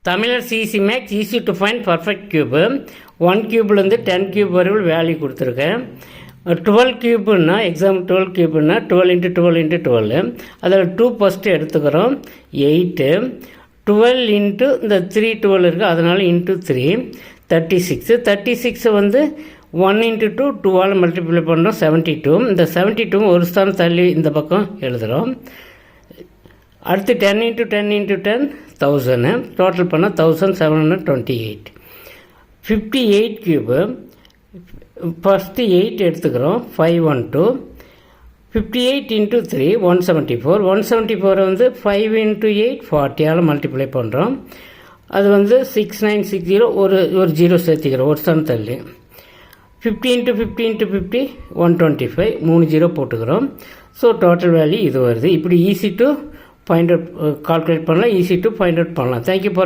தமிழர் CC makes easy to find perfect cube 1 கியூப்லேருந்து 10 cube வரைக்கும் வேல்யூ கொடுத்துருக்கேன். 12 கியூப்னா எக்ஸாம் 12 கியூப்னா 12 × 12 × 12 அதில் 2 ஃபஸ்ட்டு எடுத்துக்கிறோம் 8 12 இன்ட்டு இந்த 3 12 இருக்குது அதனால் இன்ட்டு 3 36 வந்து 1 × 2 2ஆல் மல்டிப்ளை பண்ணுறோம் 72 இந்த 72 ஒரு ஸ்தானம் தள்ளி இந்த பக்கம் எழுதுகிறோம். அடுத்து 10 × 10 × 10 1000 டோட்டல் பண்ணால் 1728. 58 கியூபு ஃபஸ்ட்டு 8 எடுத்துக்கிறோம் 512 58 × 3 174 174 வந்து 5 × 8 40ஆல் மல்டிப்ளை பண்ணுறோம். அது வந்து 6960 ஒரு 0 சேர்த்திக்கிறோம் ஒரு ஸ்தானம் தள்ளி. 50 × 50 × 50 125 3 0 போட்டுக்கிறோம். ஸோ டோட்டல் வேல்யூ இது வருது. இப்படி easy to find out calculate பண்ணலாம், ஈஸி டு ஃபைண்ட் அவுட் பண்ணலாம். Thank you for